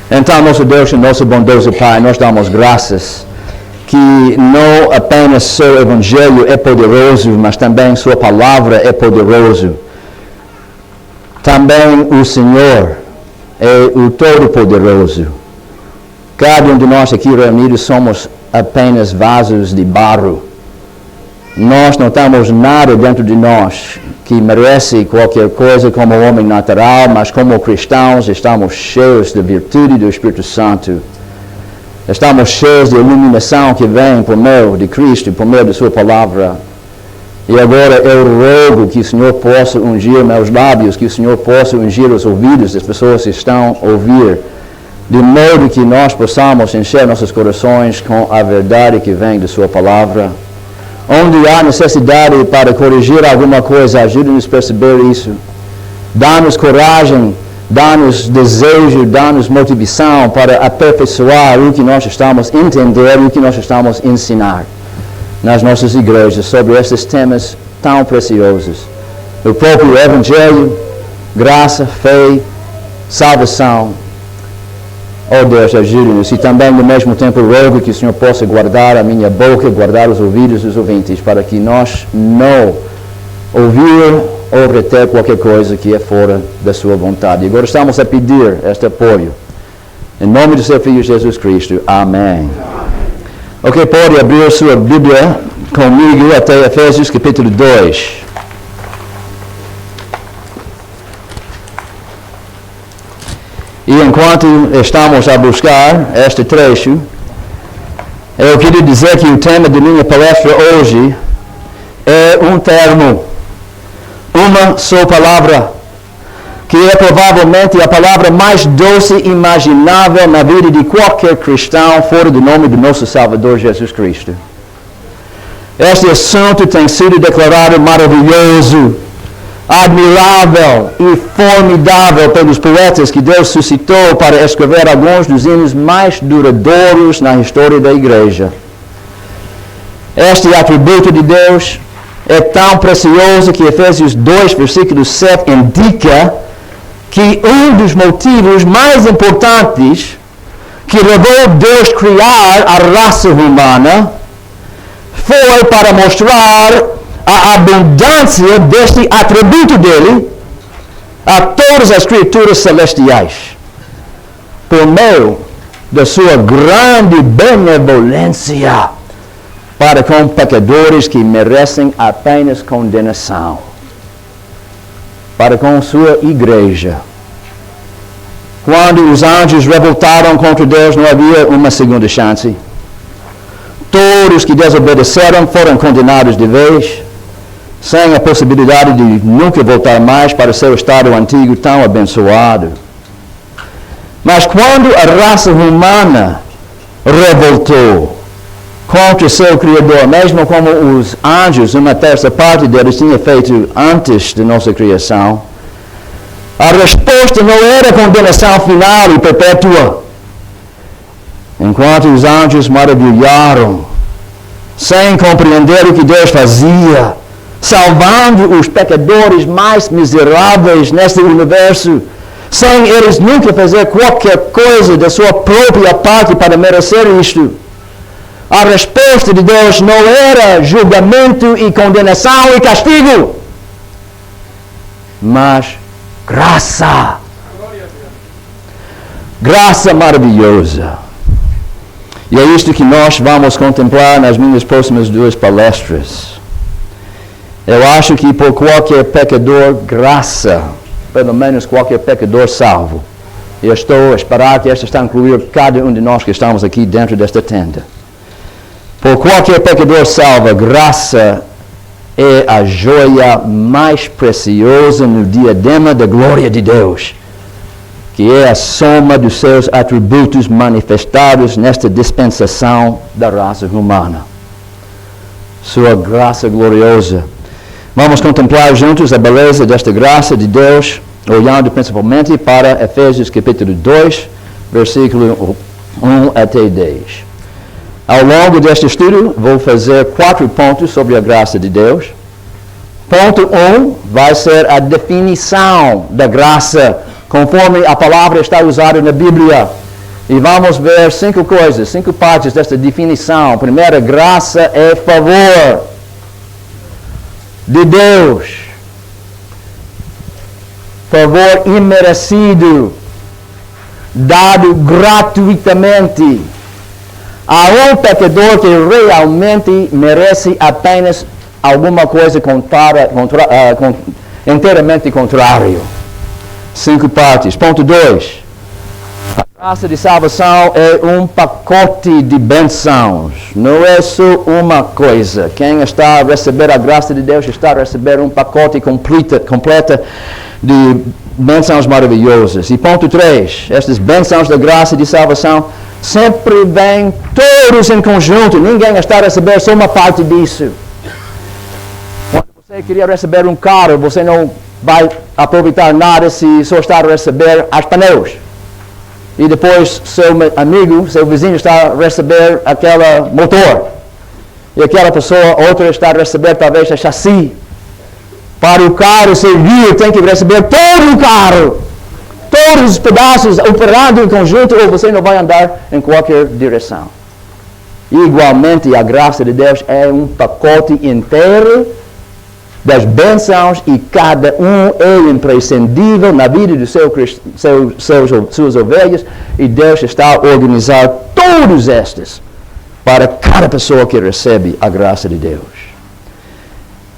Então, nosso Deus e nosso bondoso Pai, nós damos graças que não apenas seu Evangelho é poderoso, mas também sua palavra é poderoso. Também o Senhor é o Todo-Poderoso. Cada um de nós aqui reunidos somos apenas vasos de barro. Nós não temos nada dentro de nós que merece qualquer coisa como homem natural, mas como cristãos estamos cheios da virtude do Espírito Santo. Estamos cheios de iluminação que vem por meio de Cristo, por meio de sua palavra. E agora eu rogo que o Senhor possa ungir meus lábios, que o Senhor possa ungir os ouvidos das pessoas que estão a ouvir, de modo que nós possamos encher nossos corações com a verdade que vem de sua palavra. Onde há necessidade para corrigir alguma coisa, ajude-nos a perceber isso. Dá-nos coragem, dá-nos desejo, dá-nos motivação para aperfeiçoar o que nós estamos a entender, o que nós estamos a ensinar nas nossas igrejas sobre esses temas tão preciosos. O próprio Evangelho, graça, fé, salvação. Oh Deus, ajude-nos. E também, no mesmo tempo, rogo que o Senhor possa guardar a minha boca, guardar os ouvidos dos ouvintes, para que nós não ouvir ou reter qualquer coisa que é fora da sua vontade. E agora estamos a pedir este apoio. Em nome do seu Filho Jesus Cristo. Amém. Ok, pode abrir sua Bíblia comigo até Efésios capítulo 2. E enquanto estamos a buscar este trecho, eu queria dizer que o tema de minha palestra hoje é um termo, uma só palavra, que é provavelmente a palavra mais doce imaginável na vida de qualquer cristão fora do nome do nosso Salvador Jesus Cristo. Este assunto tem sido declarado maravilhoso, admirável e formidável pelos poetas que Deus suscitou para escrever alguns dos hinos mais duradouros na história da igreja. Este atributo de Deus é tão precioso que Efésios 2, versículo 7 indica que um dos motivos mais importantes que levou Deus a criar a raça humana foi para mostrar a abundância deste atributo dele a todas as criaturas celestiais, por meio da sua grande benevolência para com pecadores que merecem apenas condenação, para com sua igreja. Quando os anjos revoltaram contra Deus, não havia uma segunda chance. Todos que desobedeceram foram condenados de vez, sem a possibilidade de nunca voltar mais para seu estado antigo tão abençoado. Mas quando a raça humana revoltou contra seu Criador, mesmo como os anjos, uma terça parte deles tinha feito antes da nossa criação, a resposta não era condenação final e perpétua. Enquanto os anjos maravilharam, sem compreender o que Deus fazia, salvando os pecadores mais miseráveis neste universo, sem eles nunca fazer qualquer coisa da sua própria parte para merecer isto. A resposta de Deus não era julgamento e condenação e castigo, mas graça. Graça maravilhosa. E é isto que nós vamos contemplar nas minhas próximas duas palestras. Eu acho que por qualquer pecador, graça, pelo menos qualquer pecador salvo. Eu estou a esperar que esta está a incluir cada um de nós que estamos aqui dentro desta tenda. Por qualquer pecador salvo, graça é a joia mais preciosa no diadema da glória de Deus, que é a soma dos seus atributos manifestados nesta dispensação da raça humana. Sua graça gloriosa. Vamos contemplar juntos a beleza desta graça de Deus, olhando principalmente para Efésios capítulo 2, versículo 1 até 10. Ao longo deste estudo, vou fazer 4 pontos sobre a graça de Deus. Ponto 1 vai ser a definição da graça, conforme a palavra está usada na Bíblia. E vamos ver 5 coisas, 5 partes desta definição. Primeira, graça é favor de Deus. Favor imerecido, dado gratuitamente a um pecador que realmente merece apenas alguma coisa inteiramente contrário. 5 partes. Ponto 2. A graça de salvação é um pacote de bênçãos. Não é só uma coisa. Quem está a receber a graça de Deus está a receber um pacote completa de bênçãos maravilhosas. E ponto 3. Estas bênçãos da graça de salvação sempre vêm todos em conjunto. Ninguém está a receber só uma parte disso. Quando você queria receber um carro, você não vai aproveitar nada se só está a receber os pneus. E depois seu amigo, seu vizinho está a receber aquele motor. E aquela pessoa, outra está a receber talvez a chassi. Para o carro servir, tem que receber todo o carro. Todos os pedaços operando em conjunto, ou você não vai andar em qualquer direção. Igualmente, a graça de Deus é um pacote inteiro das bênçãos e cada um é imprescindível na vida de suas ovelhas, e Deus está a organizar todos estes para cada pessoa que recebe a graça de Deus.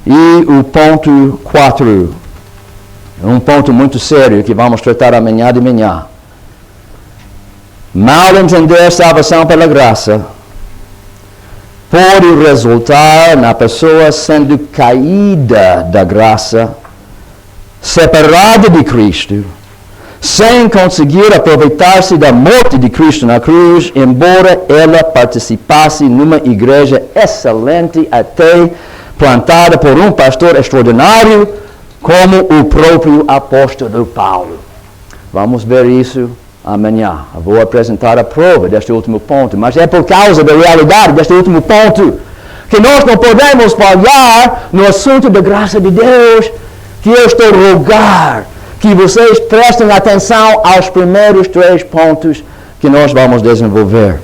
E o ponto 4, um ponto muito sério que vamos tratar amanhã de manhã. Mal entender salvação pela graça pode resultar na pessoa sendo caída da graça, separada de Cristo, sem conseguir aproveitar-se da morte de Cristo na cruz, embora ela participasse numa igreja excelente, até plantada por um pastor extraordinário, como o próprio apóstolo Paulo. Vamos ver isso amanhã. Eu vou apresentar a prova deste último ponto, mas é por causa da realidade deste último ponto que nós não podemos falhar no assunto da graça de Deus, que eu estou a rogar que vocês prestem atenção aos primeiros 3 pontos que nós vamos desenvolver,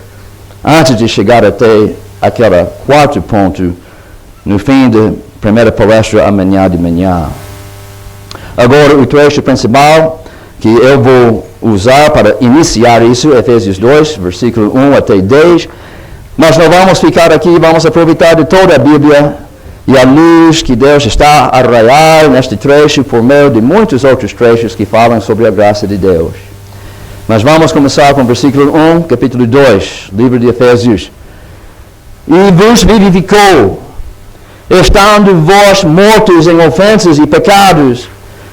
antes de chegar até aquele 4º ponto no fim da primeira palestra amanhã de manhã. Agora, o trecho principal que eu vou usar para iniciar isso, Efésios 2, versículo 1 até 10. Mas não vamos ficar aqui, vamos aproveitar de toda a Bíblia e a luz que Deus está a raiar neste trecho por meio de muitos outros trechos que falam sobre a graça de Deus. Mas vamos começar com o versículo 1, capítulo 2, livro de Efésios. E vos vivificou, estando vós mortos em ofensas e pecados,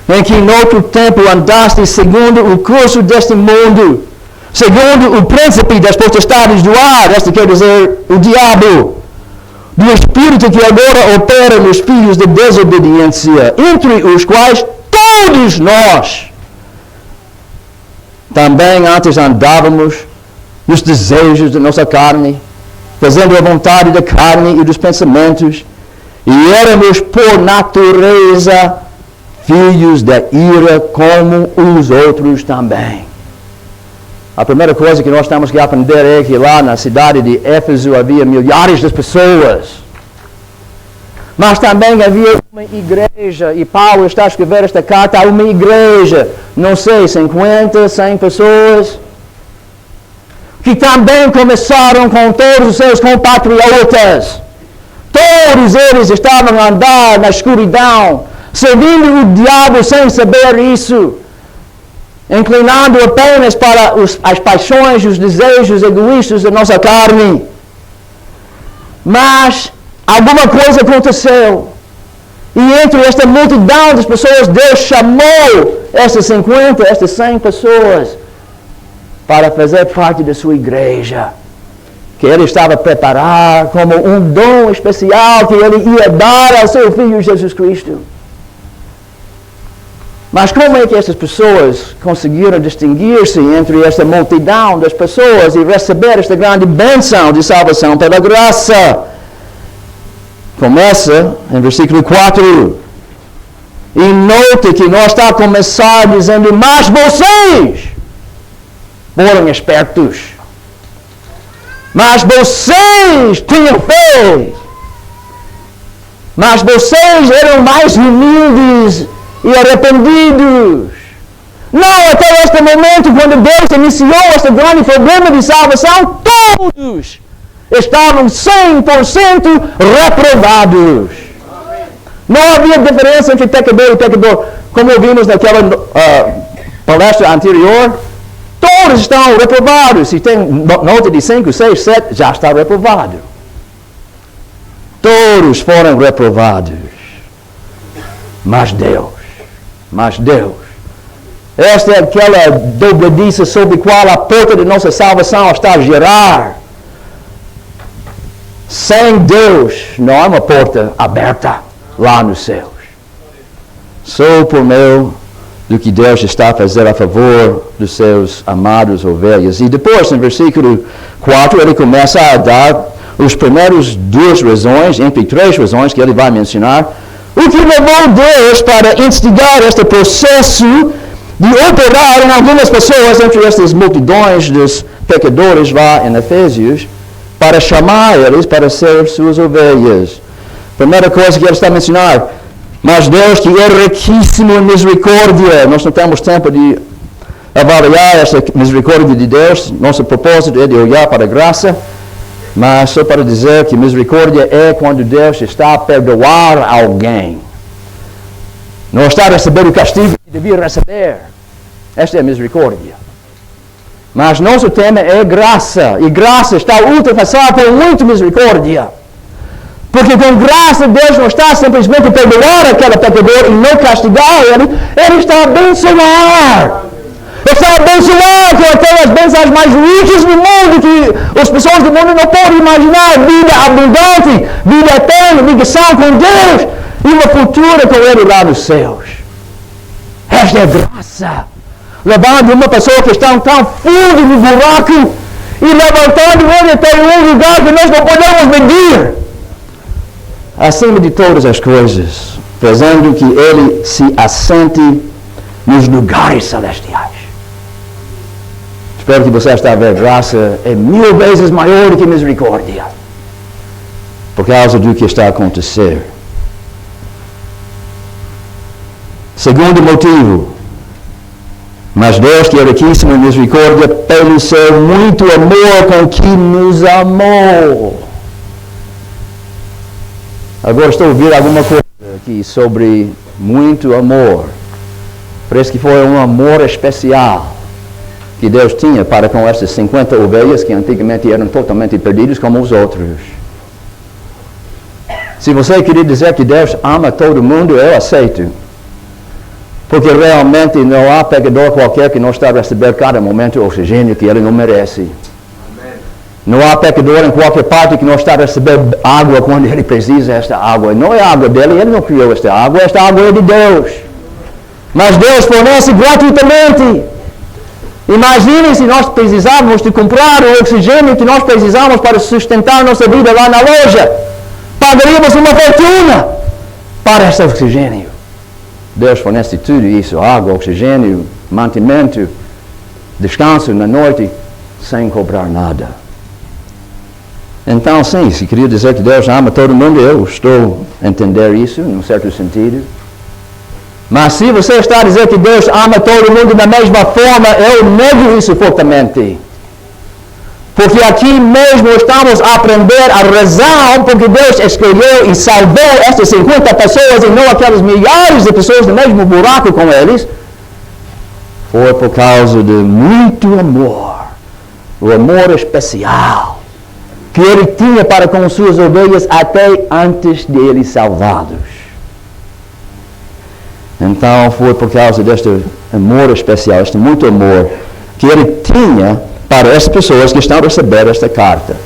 em que noutro tempo andastes segundo o curso deste mundo, segundo o príncipe das potestades do ar, este quer dizer o diabo, do espírito que agora opera nos filhos de desobediência, entre os quais todos nós também antes andávamos nos desejos da nossa carne, fazendo a vontade da carne e dos pensamentos, e éramos por natureza filhos da ira como os outros também. A primeira coisa que nós temos que aprender é que lá na cidade de Éfeso havia milhares de pessoas. Mas também havia uma igreja, e Paulo está a escrever esta carta a uma igreja, não sei, 50, 100 pessoas, que também começaram com todos os seus compatriotas. Todos eles estavam a andar na escuridão, servindo o diabo sem saber isso, inclinando apenas para as paixões e os desejos egoístas da nossa carne. Mas alguma coisa aconteceu. E entre esta multidão de pessoas, Deus chamou estas 50, estas 100 pessoas para fazer parte da sua igreja, que Ele estava a preparar como um dom especial que Ele ia dar ao seu Filho Jesus Cristo. Mas como é que essas pessoas conseguiram distinguir-se entre esta multidão das pessoas e receber esta grande bênção de salvação pela graça? Começa em versículo 4. E note que nós está a começar dizendo, mas vocês. foram espertos. Mas vocês tinham fé. Mas vocês eram mais humildes e arrependidos. Não até este momento, quando Deus iniciou este grande problema de salvação, todos estavam 100% reprovados. Não havia diferença entre pecador e pecador. Como vimos naquela palestra anterior, todos estão reprovados. Se tem nota de 5, 6, 7, já está reprovado. Todos foram reprovados. Mas Deus, esta é aquela dobradiça sobre a qual a porta de nossa salvação está a girar. Sem Deus, não há uma porta aberta lá nos céus. Só por meio do que Deus está a fazer a favor dos seus amados ovelhas. E depois, no versículo 4, ele começa a dar os primeiros 2 razões, entre 3 razões que ele vai mencionar, o que levou Deus para instigar este processo de operar em algumas pessoas, entre estas multidões dos pecadores lá em Efésios, para chamar eles para ser suas ovelhas. Primeira coisa que ele está a mencionar, mas Deus que é riquíssimo em misericórdia. Nós não temos tempo de avaliar essa misericórdia de Deus. Nosso propósito é de olhar para a graça, mas só para dizer que misericórdia é quando Deus está a perdoar alguém. Não está a receber o castigo que devia receber. Esta é a misericórdia. Mas nosso tema é graça. E graça está ultrapassada por muita misericórdia. Porque com graça Deus não está simplesmente a perdoar aquele pecador e não castigar ele. Ele está a abençoar. Está a abençoar com aquelas bênçãos mais ricas do mundo que as pessoas do mundo não podem imaginar. Vida abundante, vida eterna, ligação com Deus e uma futura com Ele lá nos céus. Esta é graça. Levando uma pessoa que está tão fundo no buraco e levantando ele até um lugar que nós não podemos medir. Acima de todas as coisas, fazendo que ele se assente nos lugares celestiais. Espero que você está a ver, graça é 1000 vezes maior do que misericórdia. Por causa do que está a acontecer. Segundo motivo, mas Deus que é riquíssimo em misericórdia, pelo seu muito amor com que nos amou. Agora estou a ouvir alguma coisa aqui sobre muito amor. Parece que foi um amor especial que Deus tinha para com essas 50 ovelhas que antigamente eram totalmente perdidas como os outros. Se você queria dizer que Deus ama todo mundo, eu aceito. Porque realmente não há pecador qualquer que não está a receber cada momento o oxigênio que ele não merece. Amém. Não há pecador em qualquer parte que não está a receber água quando ele precisa desta água. Não é água dele, ele não criou esta água é de Deus. Mas Deus fornece gratuitamente. Imagine se nós precisávamos de comprar o oxigênio que nós precisamos para sustentar nossa vida lá na loja. Pagaríamos uma fortuna para esse oxigênio. Deus fornece tudo isso, água, oxigênio, mantimento, descanso na noite, sem cobrar nada. Então, sim, se queria dizer que Deus ama todo mundo, eu estou a entender isso, num certo sentido. Mas se você está a dizer que Deus ama todo mundo da mesma forma, eu nego isso fortemente. Porque aqui mesmo estamos a aprender a razão porque Deus escolheu e salvou estas 50 pessoas e não aquelas milhares de pessoas no mesmo buraco com eles. Foi por causa de muito amor, o amor especial que Ele tinha para com suas ovelhas até antes de eles salvados. Então foi por causa deste amor especial, este muito amor que Ele tinha para essas pessoas que estão a receber esta carta.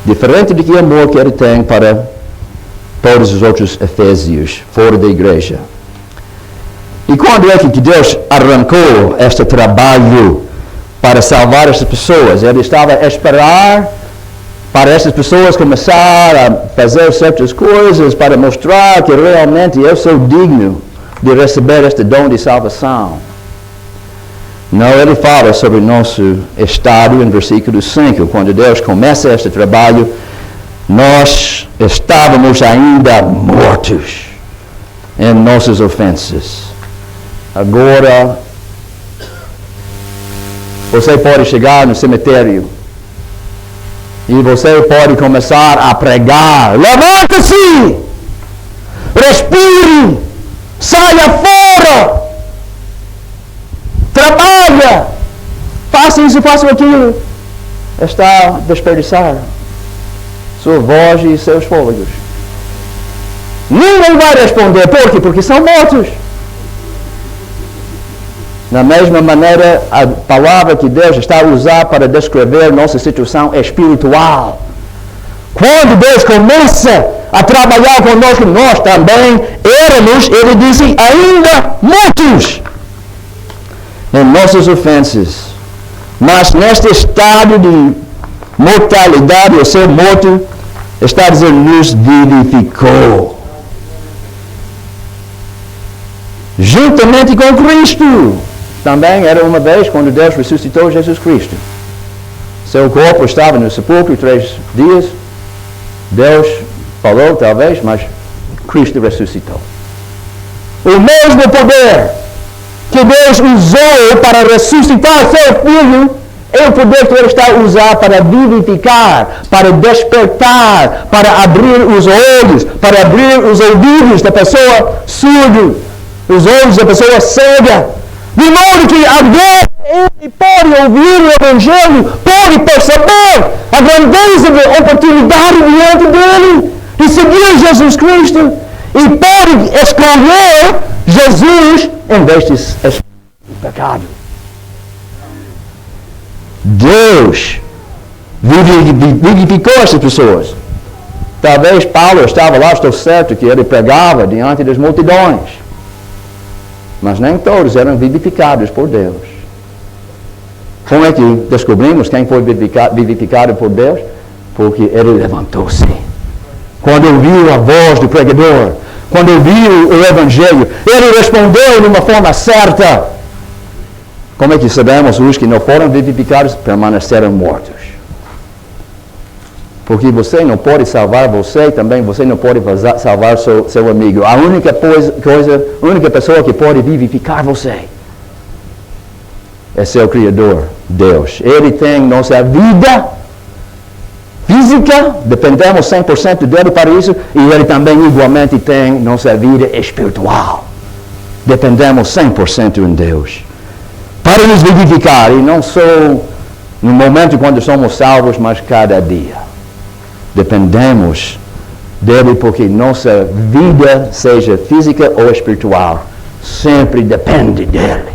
Diferente do que o amor que ele tem para todos os outros efésios, fora da igreja. E quando é que Deus arrancou este trabalho para salvar essas pessoas? Ele estava a esperar para essas pessoas começar a fazer certas coisas para mostrar que realmente eu sou digno de receber este dom de salvação. Não, ele fala sobre o nosso estado em versículo 5. Quando Deus começa este trabalho, nós estávamos ainda mortos em nossas ofensas. Agora, você pode chegar no cemitério e você pode começar a pregar. Levanta-se! Respire! Saia fora! Trabalha! Faça isso, faça aquilo. Está a desperdiçar sua voz e seus fôlegos. Ninguém vai responder. Por quê? Porque são mortos. Da mesma maneira, a palavra que Deus está a usar para descrever nossa situação espiritual. Quando Deus começa a trabalhar conosco, nós também éramos, ele disse, ainda mortos em nossas ofensas. Mas neste estado de mortalidade, o ser morto, está dizendo, nos vivificou. Juntamente com Cristo. Também era uma vez quando Deus ressuscitou Jesus Cristo. Seu corpo estava no sepulcro 3 dias. Deus falou, talvez, mas Cristo ressuscitou. O mesmo poder que Deus usou para ressuscitar seu Filho é o poder que Ele está a usar para vivificar, para despertar, para abrir os olhos, para abrir os ouvidos da pessoa surda, os olhos da pessoa cega. De modo que agora ele pode ouvir o Evangelho, pode perceber a grandeza da oportunidade diante dele de seguir Jesus Cristo e pode escolher Jesus em vez de escolher o pecado. Deus vivificou essas pessoas. Talvez Paulo estava lá, estou certo que ele pregava diante das multidões. Mas nem todos eram vivificados por Deus. Como é que descobrimos quem foi vivificado por Deus? Porque ele levantou-se. Quando ouviu a voz do pregador, quando ouviu o Evangelho, ele respondeu de uma forma certa. Como é que sabemos os que não foram vivificados permaneceram mortos? Porque você não pode salvar você, também você não pode salvar seu amigo. A única pessoa que pode vivificar você é seu Criador, Deus. Ele tem nossa vida física, dependemos 100% dele para isso, e ele também igualmente tem nossa vida espiritual. Dependemos 100% em Deus. Para nos vivificar, e não só no momento quando somos salvos, mas cada dia. Dependemos dele porque nossa vida, seja física ou espiritual, sempre depende dele.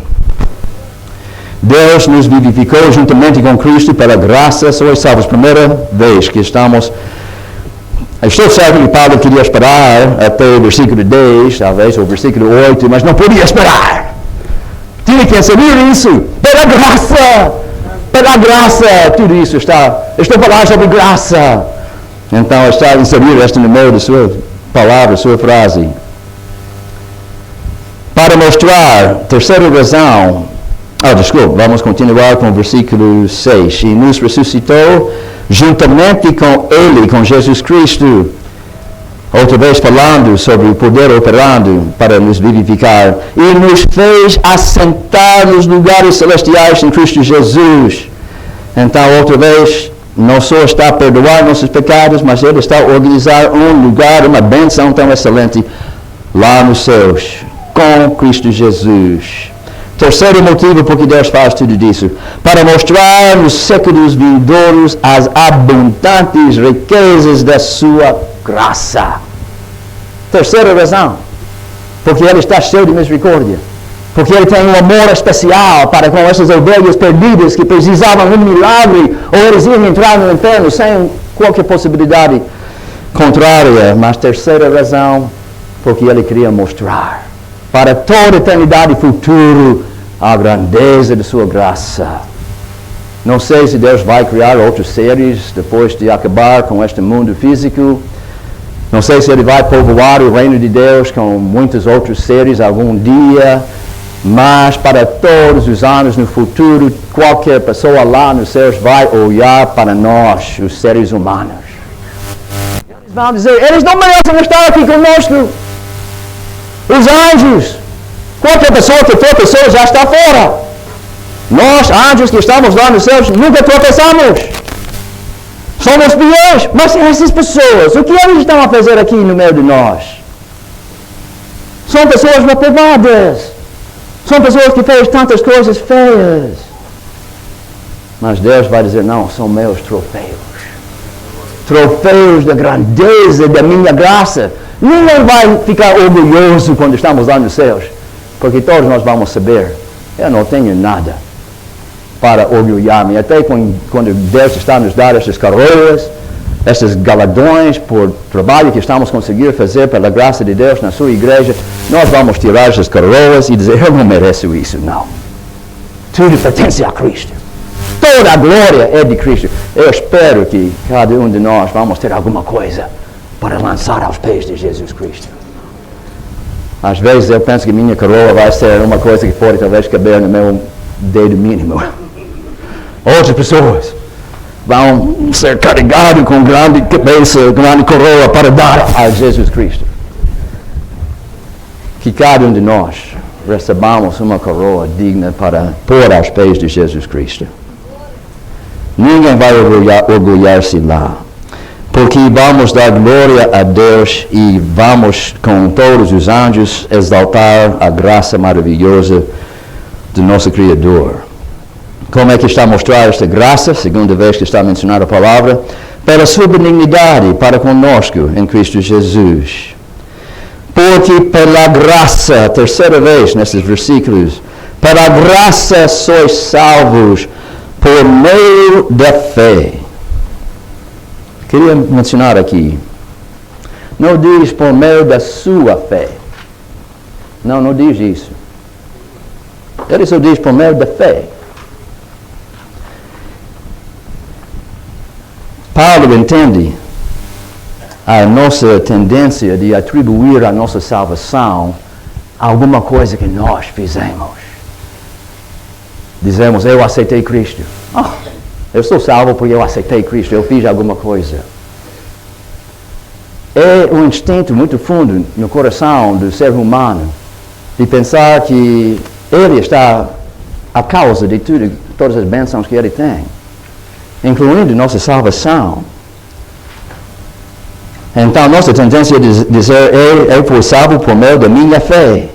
Deus nos vivificou juntamente com Cristo pela graça, sois salvos. Primeira vez que estamos... Estou certo que Paulo queria esperar até o versículo 10, talvez, ou o versículo 8, mas não podia esperar. Tinha que receber isso pela graça. Pela graça, tudo isso está... Estou falando sobre graça. Então está inserido este no meio da sua palavra, sua frase. Para mostrar, terceira razão, vamos continuar com o versículo 6. E nos ressuscitou juntamente com Ele, com Jesus Cristo. Outra vez falando sobre o poder operando para nos vivificar. E nos fez assentar nos lugares celestiais em Cristo Jesus. Então, outra vez... Não só está a perdoar nossos pecados, mas Ele está a organizar um lugar, uma bênção tão excelente lá nos céus, com Cristo Jesus. Terceiro motivo por que Deus faz tudo isso. Para mostrar nos séculos vindouros as abundantes riquezas da sua graça. Terceira razão. Porque Ele está cheio de misericórdia. Porque Ele tem um amor especial para com essas ovelhas perdidas que precisavam de um milagre, ou eles iam entrar no inferno sem qualquer possibilidade contrária. Mas terceira razão, porque Ele queria mostrar para toda a eternidade futuro a grandeza de sua graça. Não sei se Deus vai criar outros seres depois de acabar com este mundo físico. Não sei se Ele vai povoar o reino de Deus com muitos outros seres algum dia. Mas para todos os anos no futuro, qualquer pessoa lá nos céus vai olhar para nós, os seres humanos. Eles vão dizer, eles não merecem estar aqui conosco. Os anjos, qualquer pessoa que for pessoa já está fora. Nós, anjos que estamos lá nos céus, nunca tropeçamos. Somos fiéis. Mas essas pessoas, o que eles estão a fazer aqui no meio de nós? São pessoas reprovadas. São pessoas que fez tantas coisas feias. Mas Deus vai dizer, não, são meus troféus. Troféus da grandeza da minha graça. Ninguém vai ficar orgulhoso quando estamos lá nos céus. Porque todos nós vamos saber, eu não tenho nada para orgulhar-me. Até quando Deus está nos dar estas coroas, estes galardões por trabalho que estamos conseguindo fazer pela graça de Deus na sua igreja, nós vamos tirar essas coroas e dizer, eu não mereço isso, não. Tudo pertence a Cristo. Toda a glória é de Cristo. Eu espero que cada um de nós vamos ter alguma coisa para lançar aos pés de Jesus Cristo. Às vezes eu penso que minha coroa vai ser uma coisa que pode talvez caber no meu dedo mínimo. Outras pessoas vão ser carregados com grande cabeça, grande coroa para dar a Jesus Cristo. Que cada um de nós recebamos uma coroa digna para pôr aos pés de Jesus Cristo. Ninguém vai orgulhar-se lá, porque vamos dar glória a Deus e vamos com todos os anjos exaltar a graça maravilhosa do nosso Criador. Como é que está a mostrar esta graça? Segunda vez que está a mencionar a palavra. Pela sua benignidade para conosco em Cristo Jesus. Porque pela graça, terceira vez nesses versículos, pela graça sois salvos por meio da fé. Queria mencionar aqui. Não diz por meio da sua fé. Não diz isso. Ele só diz por meio da fé. Paulo entende a nossa tendência de atribuir a nossa salvação a alguma coisa que nós fizemos. Dizemos, eu aceitei Cristo. Eu sou salvo porque eu aceitei Cristo, eu fiz alguma coisa. É um instinto muito fundo no coração do ser humano de pensar que ele está a causa de tudo, todas as bênçãos que ele tem, incluindo nossa salvação. Então, nossa tendência é dizer, eu fui salvo por meio da minha fé.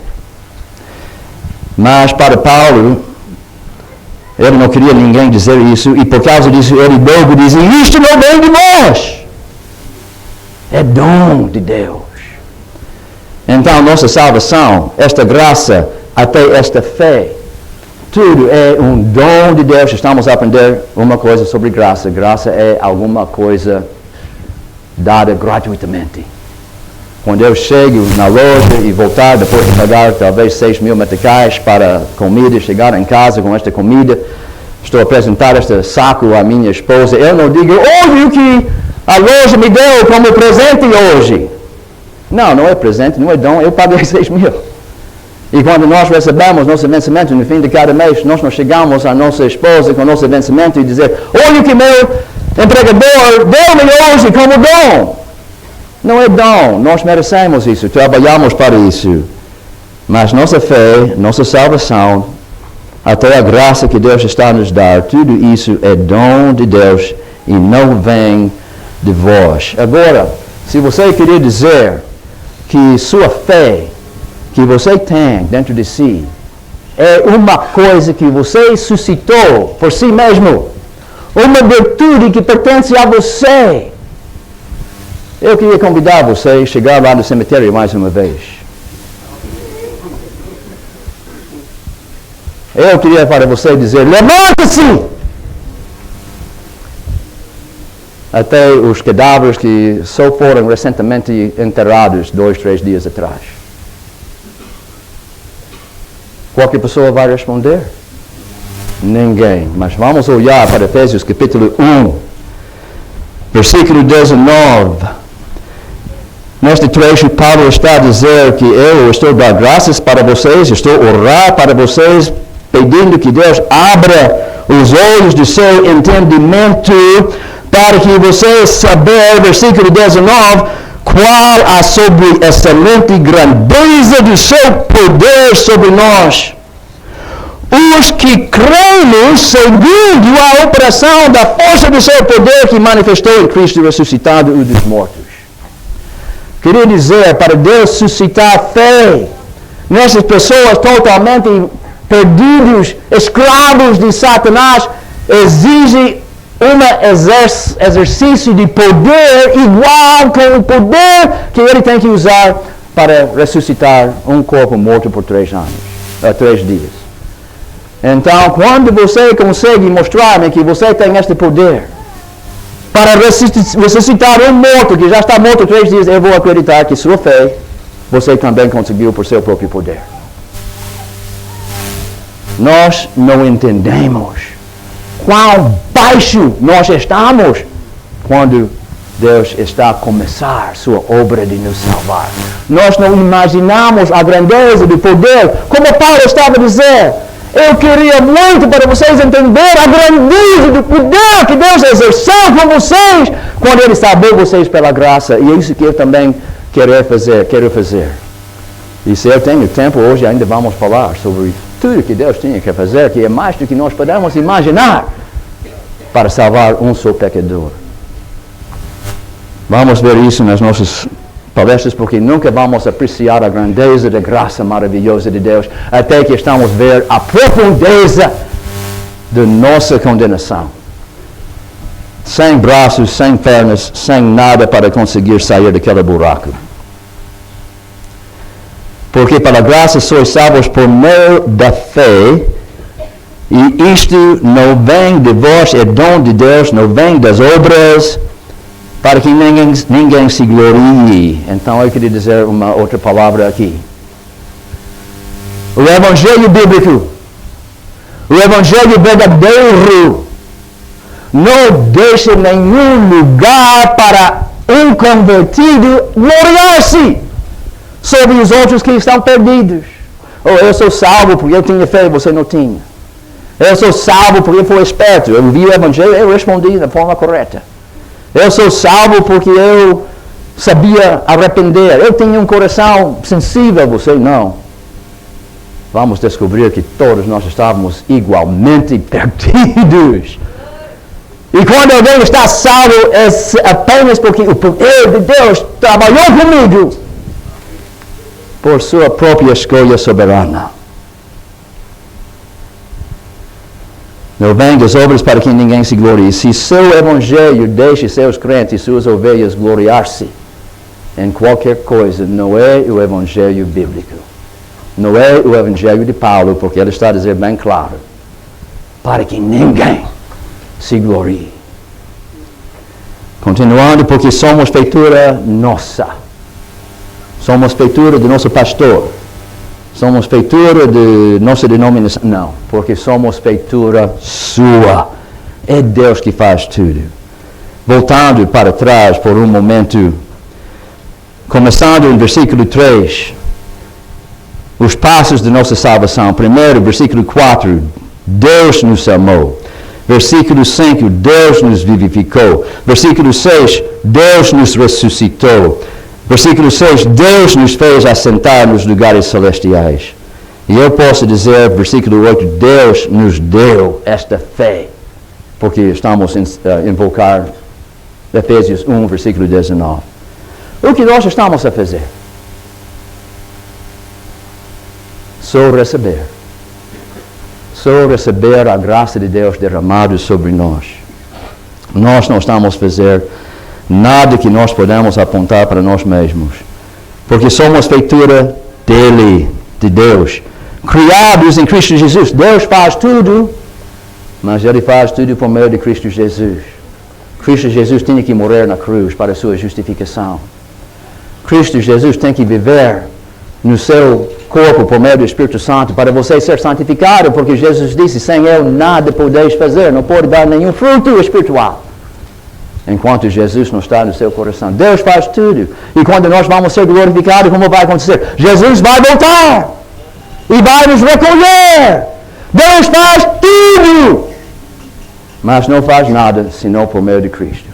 Mas para Paulo, ele não queria ninguém dizer isso, e por causa disso ele logo dizia, isto não vem de nós. É dom de Deus. Então, nossa salvação, esta graça, até esta fé, tudo é um dom de Deus. Estamos a aprender uma coisa sobre graça. Graça é alguma coisa dada gratuitamente. Quando eu chego na loja e voltar depois de pagar talvez 6.000 meticais para comida, chegar em casa com esta comida, estou a apresentar este saco à minha esposa, eu não digo, olha o que a loja me deu como presente hoje. Não é presente, não é dom, eu paguei 6.000. E quando nós recebemos nosso vencimento no fim de cada mês, nós não chegamos à nossa esposa com o nosso vencimento e dizer, olha o que meu empregador deu-me hoje como dom. Não é dom, nós merecemos isso, trabalhamos para isso. Mas nossa fé, nossa salvação, até a graça que Deus está a nos dar, tudo isso é dom de Deus e não vem de vós. Agora, se você queria dizer que sua fé, que você tem dentro de si, é uma coisa que você suscitou por si mesmo, uma virtude que pertence a você, eu queria convidar você a chegar lá no cemitério mais uma vez. Eu queria para você dizer, levante-se! Até os cadáveres que só foram recentemente enterrados 2-3 dias atrás. Qualquer pessoa vai responder? Ninguém. Mas vamos olhar para Efésios capítulo 1, versículo 19. Neste trecho, Paulo está a dizer que eu estou a dar graças para vocês, estou a orar para vocês, pedindo que Deus abra os olhos do seu entendimento para que vocês saibam, versículo 19, qual a excelente grandeza do seu poder sobre nós. Os que cremos segundo a operação da força do seu poder que manifestou em Cristo ressuscitado dos mortos. Queria dizer, para Deus suscitar fé nessas pessoas totalmente perdidos, escravos de Satanás, exige exercício de poder igual com o poder que ele tem que usar para ressuscitar um corpo morto por 3 dias. Então, quando você consegue mostrar-me que você tem este poder para ressuscitar um morto que já está morto 3 dias, eu vou acreditar que sua fé você também conseguiu por seu próprio poder. Nós não entendemos quão baixo nós estamos quando Deus está a começar sua obra de nos salvar. Nós não imaginamos a grandeza do poder, como Paulo estava a dizer. Eu queria muito para vocês entenderem a grandeza do poder que Deus exerceu com vocês quando Ele salvou vocês pela graça. E é isso que eu também quero fazer. E se eu tenho tempo, hoje ainda vamos falar sobre tudo que Deus tinha que fazer, que é mais do que nós podemos imaginar para salvar um só pecador. Vamos ver isso nas nossas palestras, porque nunca vamos apreciar a grandeza da graça maravilhosa de Deus, até que estamos a ver a profundeza da nossa condenação. Sem braços, sem pernas, sem nada para conseguir sair daquele buraco. Porque pela graça sois salvos por meio da fé, e isto não vem de vós, é dom de Deus, não vem das obras, para que ninguém se glorie. Então eu queria dizer uma outra palavra aqui. O Evangelho bíblico, o Evangelho verdadeiro, não deixa nenhum lugar para um convertido gloriar-se sobre os outros que estão perdidos. Eu sou salvo porque eu tinha fé e você não tinha. Eu sou salvo porque eu fui esperto. Eu vi o Evangelho e eu respondi da forma correta. Eu sou salvo porque eu sabia arrepender. Eu tinha um coração sensível, você não. Vamos descobrir que todos nós estávamos igualmente perdidos. E quando alguém está salvo, é apenas porque o poder de Deus trabalhou comigo por sua própria escolha soberana. Não vem das obras para que ninguém se glorie. Se seu evangelho deixa seus crentes, suas ovelhas gloriar-se em qualquer coisa, não é o evangelho bíblico. Não é o evangelho de Paulo, porque ele está a dizer bem claro, para que ninguém se glorie. Continuando, porque somos feitura nossa. Somos feitura do nosso pastor. Somos feitura de nossa denominação. Não, porque somos feitura sua. É Deus que faz tudo. Voltando para trás por um momento, começando em versículo 3, os passos de nossa salvação. Primeiro, versículo 4, Deus nos amou. Versículo 5, Deus nos vivificou. Versículo 6, Deus nos ressuscitou. Versículo 6, Deus nos fez assentar nos lugares celestiais. E eu posso dizer, versículo 8, Deus nos deu esta fé. Porque estamos a invocar Efésios 1, versículo 19. O que nós estamos a fazer? Só receber. Só receber a graça de Deus derramada sobre nós. Nós não estamos a fazer nada que nós podemos apontar para nós mesmos. Porque somos feitura dele, de Deus. Criados em Cristo Jesus. Deus faz tudo, mas Ele faz tudo por meio de Cristo Jesus. Cristo Jesus tinha que morrer na cruz para a sua justificação. Cristo Jesus tem que viver no seu corpo por meio do Espírito Santo para você ser santificado, porque Jesus disse, sem eu nada podeis fazer, não pode dar nenhum fruto espiritual. enquanto Jesus não está no seu coração. Deus faz tudo. E quando nós vamos ser glorificados, como vai acontecer? Jesus vai voltar e vai nos recolher. Deus faz tudo, mas não faz nada senão por meio de Cristo.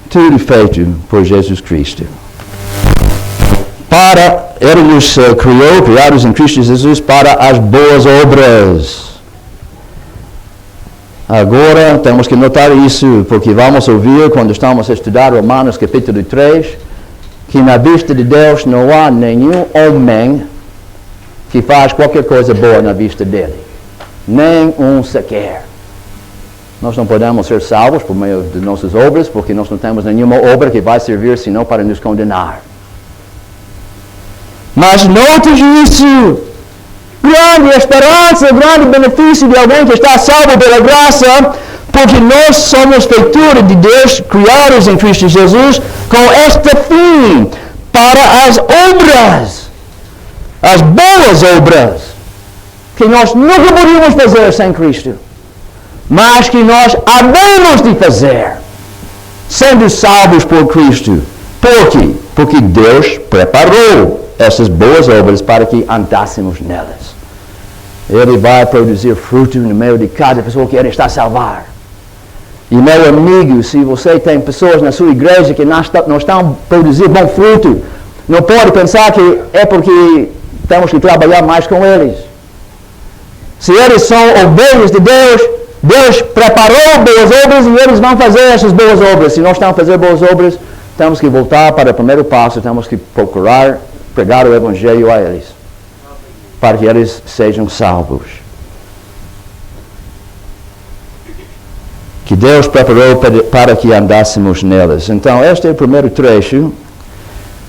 Tudo feito por Jesus Cristo. Ele nos criou, criados em Cristo Jesus, para as boas obras. Agora, temos que notar isso, porque vamos ouvir, quando estamos a estudar Romanos capítulo 3, que na vista de Deus não há nenhum homem que faz qualquer coisa boa na vista dele. Nem um sequer. Nós não podemos ser salvos por meio de nossas obras, porque nós não temos nenhuma obra que vai servir senão para nos condenar. Mas note isso. Grande esperança, grande benefício de alguém que está salvo pela graça, porque nós somos feitura de Deus, criados em Cristo Jesus, com este fim, para as obras, as boas obras, que nós nunca poderíamos fazer sem Cristo, mas que nós havemos de fazer, sendo salvos por Cristo. Por quê? Porque Deus preparou essas boas obras para que andássemos nelas. Ele vai produzir fruto no meio de cada pessoa que ele está a salvar. E meu amigo, se você tem pessoas na sua igreja que não estão a produzir bom fruto, não pode pensar que é porque temos que trabalhar mais com eles. Se eles são ovelhas de Deus, Deus preparou boas obras e eles vão fazer essas boas obras. Se não estão a fazer boas obras, temos que voltar para o primeiro passo, temos que procurar pregar o Evangelho a eles, para que eles sejam salvos. Que Deus preparou para que andássemos nelas. Então, este é o primeiro trecho,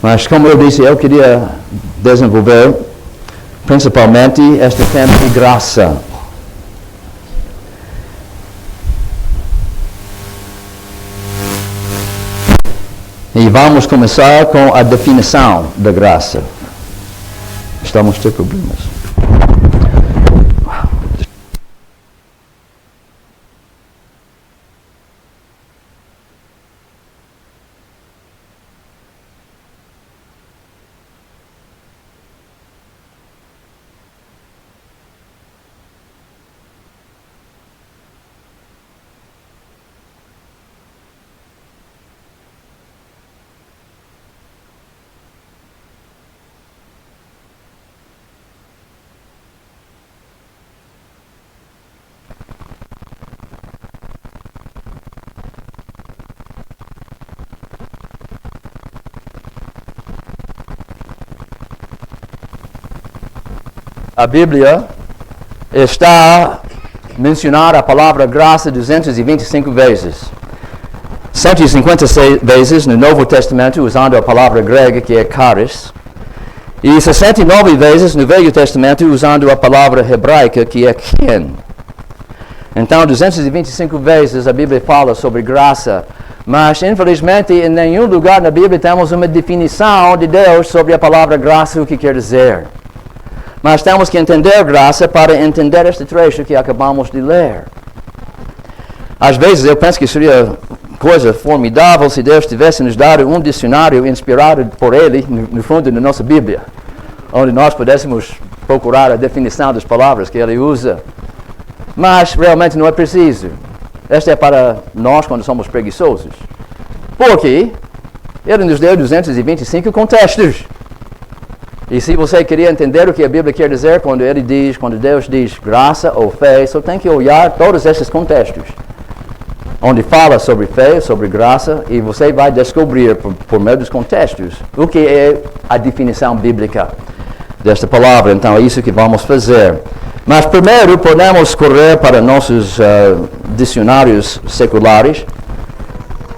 mas como eu disse, eu queria desenvolver principalmente este tema de graça. E vamos começar com a definição da graça. Estamos a ter problemas. A Bíblia está mencionando a palavra graça 225 vezes. 156 vezes no Novo Testamento, usando a palavra grega que é charis. E 69 vezes no Velho Testamento, usando a palavra hebraica que é chen. Então, 225 vezes a Bíblia fala sobre graça. Mas, infelizmente, em nenhum lugar na Bíblia temos uma definição de Deus sobre a palavra graça, o que quer dizer. Mas temos que entender graça para entender este trecho que acabamos de ler. Às vezes eu penso que seria coisa formidável se Deus tivesse nos dado um dicionário inspirado por Ele no fundo da nossa Bíblia, onde nós pudéssemos procurar a definição das palavras que Ele usa. Mas realmente não é preciso. Este é para nós quando somos preguiçosos. Porque Ele nos deu 225 contextos. E se você queria entender o que a Bíblia quer dizer quando Deus diz graça ou fé, só tem que olhar todos esses contextos. Onde fala sobre fé, sobre graça, e você vai descobrir por meio dos contextos o que é a definição bíblica desta palavra. Então é isso que vamos fazer. Mas primeiro podemos correr para nossos dicionários seculares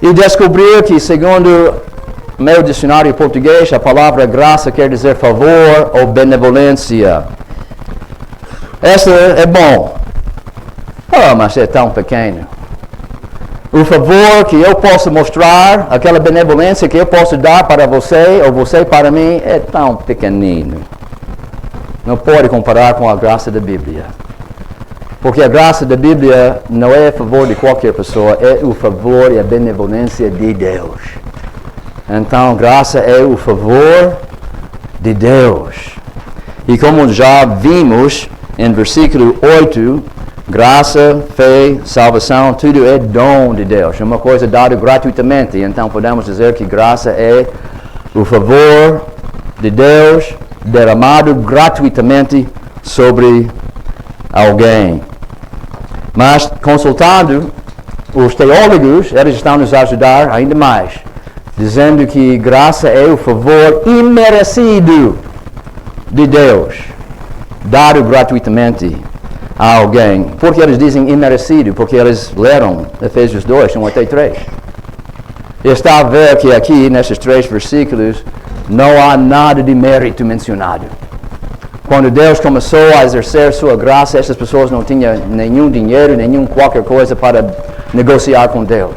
e descobrir que, segundo meu dicionário português, a palavra graça quer dizer favor ou benevolência. Essa é bom. Mas é tão pequeno. O favor que eu posso mostrar, aquela benevolência que eu posso dar para você ou você para mim, é tão pequenino. Não pode comparar com a graça da Bíblia. Porque a graça da Bíblia não é a favor de qualquer pessoa, é o favor e a benevolência de Deus. Então, graça é o favor de Deus. E como já vimos em versículo 8, graça, fé, salvação, tudo é dom de Deus. É uma coisa dada gratuitamente. Então podemos dizer que graça é o favor de Deus derramado gratuitamente sobre alguém. Mas consultando os teólogos, eles estão nos ajudar ainda mais, dizendo que graça é o favor imerecido de Deus, dado gratuitamente a alguém. Por que eles dizem imerecido? Porque eles leram Efésios 2, 1 até 3. Está a ver que aqui, nesses 3 versículos, não há nada de mérito mencionado. Quando Deus começou a exercer sua graça, essas pessoas não tinham nenhum dinheiro, nenhum qualquer coisa para negociar com Deus.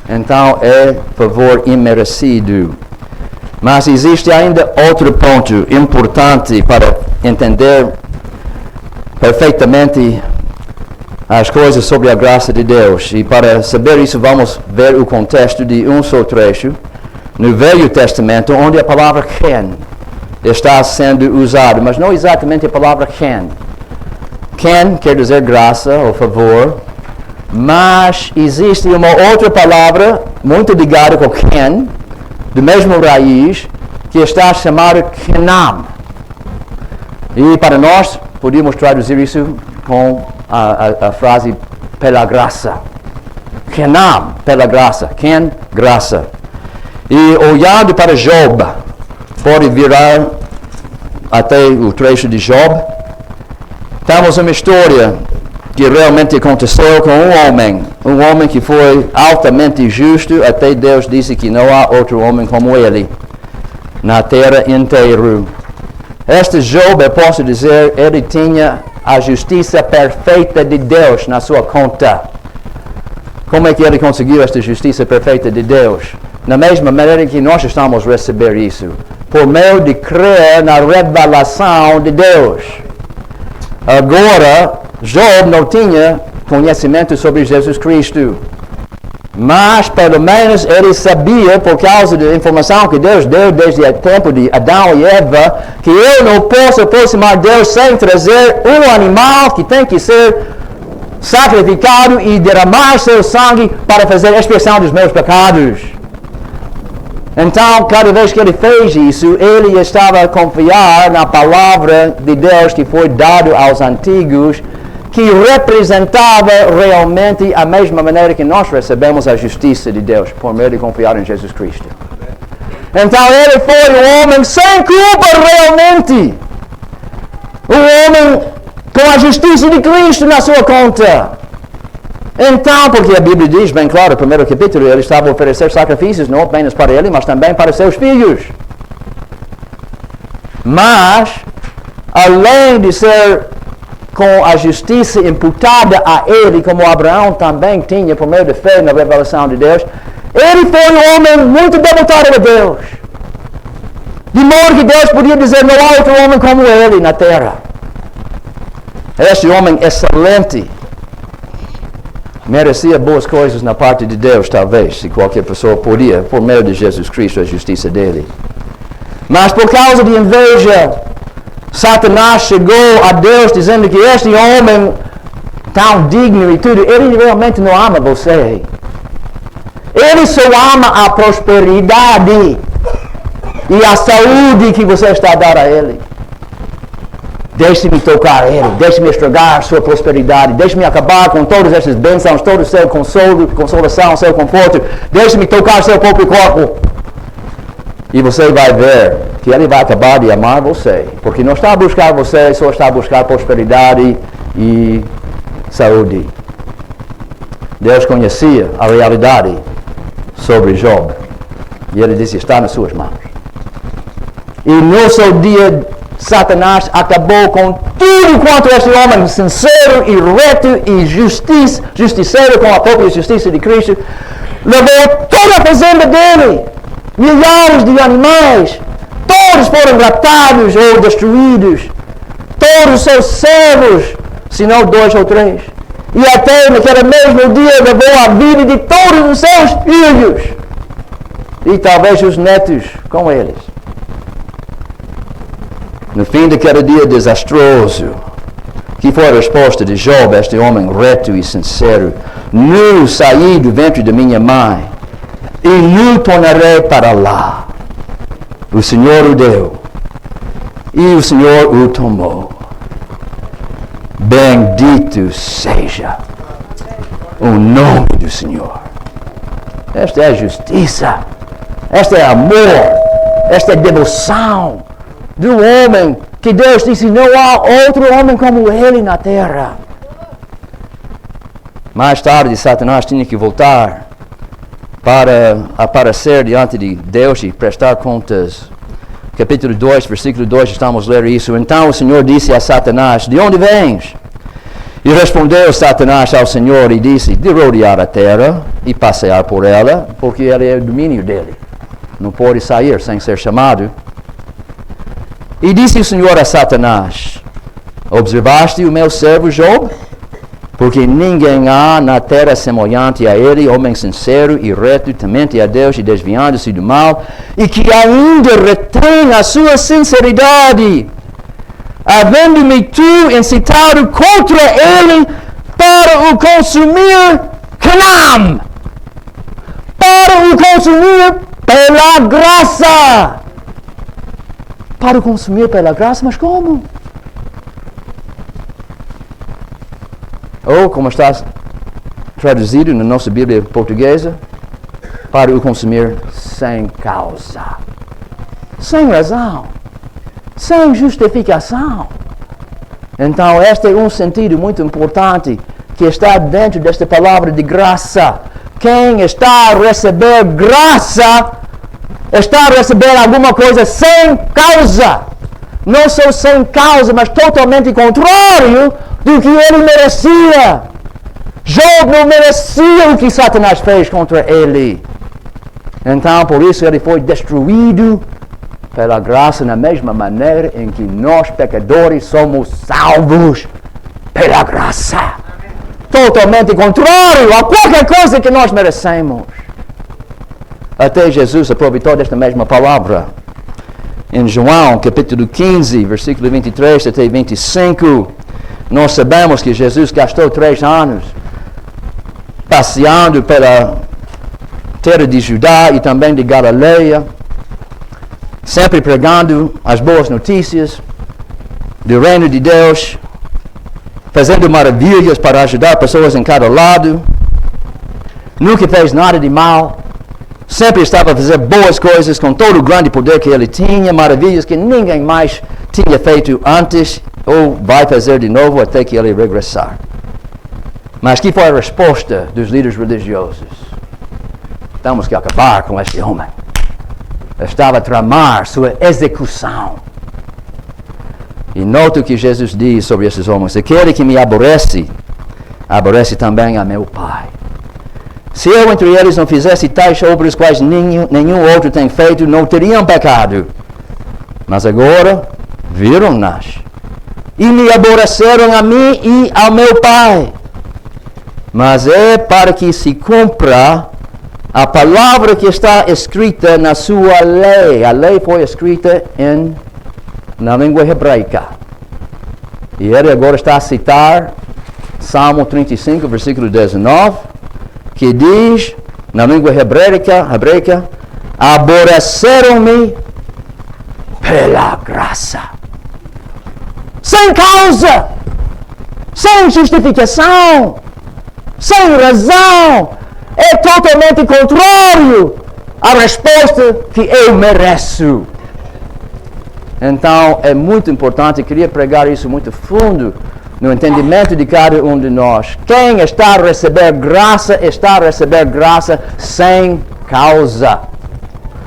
Então é favor imerecido. Mas existe ainda outro ponto importante para entender perfeitamente as coisas sobre a graça de Deus. E para saber isso, vamos ver o contexto de um só trecho no Velho Testamento, onde a palavra chen está sendo usada, mas não exatamente a palavra chen. Chen quer dizer graça ou favor, mas existe uma outra palavra muito ligada com chen, do mesmo raiz, que está chamada kenam. E para nós, podemos traduzir isso com a frase pela graça. Kenam, pela graça. Ken, graça. E olhando para Job, pode virar até o trecho de Job. Temos uma história que realmente aconteceu com um homem que foi altamente justo, até Deus disse que não há outro homem como ele na terra inteira. Este Job, eu posso dizer, ele tinha a justiça perfeita de Deus na sua conta. Como é que ele conseguiu esta justiça perfeita de Deus? Na mesma maneira que nós estamos a receber isso, por meio de crer na revelação de Deus. Agora, Job não tinha conhecimento sobre Jesus Cristo, mas pelo menos ele sabia, por causa da informação que Deus deu desde o tempo de Adão e Eva, que eu não posso aproximar Deus sem trazer um animal que tem que ser sacrificado e derramar seu sangue para fazer a expiação dos meus pecados. Então, cada vez que ele fez isso, ele estava a confiar na palavra de Deus que foi dado aos antigos, que representava realmente a mesma maneira que nós recebemos a justiça de Deus, por meio de confiar em Jesus Cristo. Então, ele foi um homem sem culpa realmente. Um homem com a justiça de Cristo na sua conta. Então, porque a Bíblia diz bem claro, no primeiro capítulo, ele estava a oferecer sacrifícios não apenas para ele, mas também para seus filhos. Mas, além de ser com a justiça imputada a ele, como Abraão também tinha por meio de fé na revelação de Deus, ele foi um homem muito devotado a Deus. De modo que Deus podia dizer, não há outro homem como ele na terra. Este homem excelente merecia boas coisas na parte de Deus, talvez, se qualquer pessoa podia, por meio de Jesus Cristo, a justiça dele. Mas por causa de inveja, Satanás chegou a Deus dizendo que este homem tão digno e tudo, ele realmente não ama você. Ele só ama a prosperidade e a saúde que você está a dar a ele. Deixe-me tocar ele, deixe-me estragar sua prosperidade, deixe-me acabar com todas essas bênçãos, todo o seu consolação, seu conforto, deixe-me tocar seu próprio corpo. E você vai ver que ele vai acabar de amar você, porque não está a buscar você, só está a buscar prosperidade e saúde. Deus conhecia a realidade sobre Job, e ele disse, está nas suas mãos. E no seu dia, Satanás acabou com tudo quanto este homem sincero e reto e justiceiro com a própria justiça de Cristo, levou toda a fazenda dele, milhares de animais, todos foram raptados ou destruídos, todos os seus servos, senão 2 ou 3. E até naquele mesmo dia levou a vida de todos os seus filhos. E talvez os netos com eles. No fim daquele dia desastroso, que foi a resposta de Job, este homem reto e sincero: nu saí do ventre de minha mãe, e nu tornarei para lá. O Senhor o deu, e o Senhor o tomou. Bendito seja o nome do Senhor. Esta é a justiça, esta é amor, esta é devoção do homem que Deus disse: não há outro homem como ele na terra. Mais tarde, Satanás tinha que voltar para aparecer diante de Deus e prestar contas. Capítulo 2, versículo 2, estamos a ler isso. Então o Senhor disse a Satanás: de onde vens? E respondeu Satanás ao Senhor e disse: de rodear a terra e passear por ela, porque ela é o domínio dele. Não pode sair sem ser chamado. E disse o Senhor a Satanás: observaste o meu servo Job? Porque ninguém há na terra semelhante a ele, homem sincero e reto, temente a Deus e desviando-se do mal, e que ainda retém a sua sinceridade, havendo-me tu incitado contra ele para o consumir Canaã, para o consumir pela graça. Para o consumir pela graça, mas como? Ou, como está traduzido na nossa Bíblia portuguesa, para o consumir sem causa, sem razão, sem justificação. Então, este é um sentido muito importante que está dentro desta palavra de graça. Quem está a receber graça, está a receber alguma coisa sem causa. Não só sem causa, mas totalmente contrário do que ele merecia. Job não merecia o que Satanás fez contra ele. Então, por isso, ele foi destruído pela graça, na mesma maneira em que nós, pecadores, somos salvos pela graça. Totalmente contrário a qualquer coisa que nós merecemos. Até Jesus aproveitou desta mesma palavra. Em João, capítulo 15, versículo 23 até 25, nós sabemos que Jesus gastou 3 anos passeando pela terra de Judá e também de Galileia, sempre pregando as boas notícias do reino de Deus, fazendo maravilhas para ajudar pessoas em cada lado. Nunca fez nada de mal. Sempre estava a fazer boas coisas com todo o grande poder que ele tinha, maravilhas que ninguém mais tinha feito antes ou vai fazer de novo até que ele regressar. Mas que foi a resposta dos líderes religiosos? Temos que acabar com este homem. Estava a tramar sua execução. E nota o que Jesus diz sobre esses homens: aquele que me aborrece, aborrece também a meu Pai. Se eu entre eles não fizesse tais obras quais nenhum outro tem feito, não teriam pecado. Mas agora viram-nas e me aborreceram a mim e ao meu Pai. Mas é para que se cumpra a palavra que está escrita na sua lei. A lei foi escrita na língua hebraica. E ele agora está a citar Salmo 35, versículo 19, que diz, na língua hebraica, aborreceram-me pela graça. Sem causa, sem justificação, sem razão. É totalmente contrário à resposta que eu mereço. Então, é muito importante, eu queria pregar isso muito fundo no entendimento de cada um de nós. Quem está a receber graça, está a receber graça sem causa,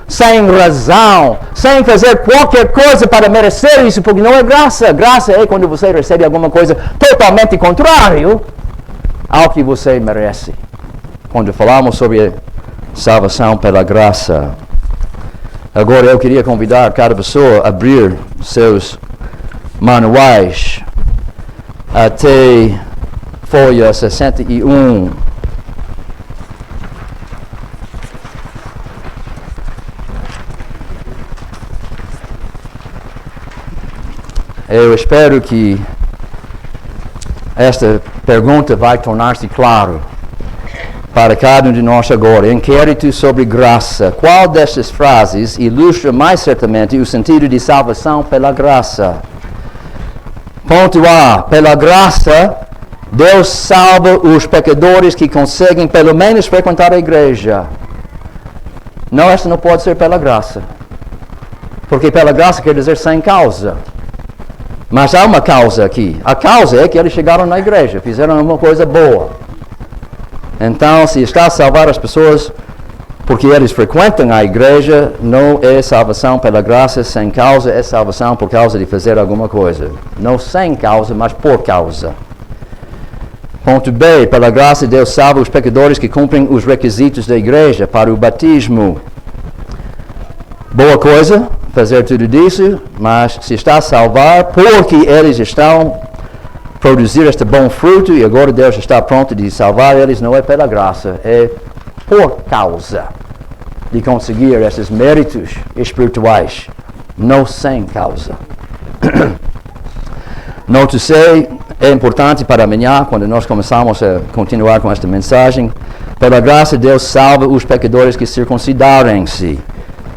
sem razão, sem fazer qualquer coisa para merecer isso, porque não é graça. Graça é quando você recebe alguma coisa totalmente contrário ao que você merece. Quando falamos sobre salvação pela graça. Agora eu queria convidar cada pessoa a abrir seus manuais até folha 61. Eu espero que esta pergunta vai tornar-se claro para cada um de nós agora. Inquérito sobre graça. Qual destas frases ilustra mais certamente o sentido de salvação pela graça? Ponto A. Pela graça, Deus salva os pecadores que conseguem pelo menos frequentar a igreja. Não, esta não pode ser pela graça. Porque pela graça quer dizer sem causa. Mas há uma causa aqui. A causa é que eles chegaram na igreja, fizeram uma coisa boa. Então, se está a salvar as pessoas porque eles frequentam a igreja, não é salvação pela graça sem causa, é salvação por causa de fazer alguma coisa. Não sem causa, mas por causa. Ponto B. Pela graça, Deus salva os pecadores que cumprem os requisitos da igreja para o batismo. Boa coisa fazer tudo isso, mas se está a salvar porque eles estão produzir este bom fruto e agora Deus está pronto de salvar eles, não é pela graça, é por causa de conseguir esses méritos espirituais, não sem causa. Note C, é importante para amanhã, quando nós começamos a continuar com esta mensagem, pela graça Deus salva os pecadores que circuncidarem-se.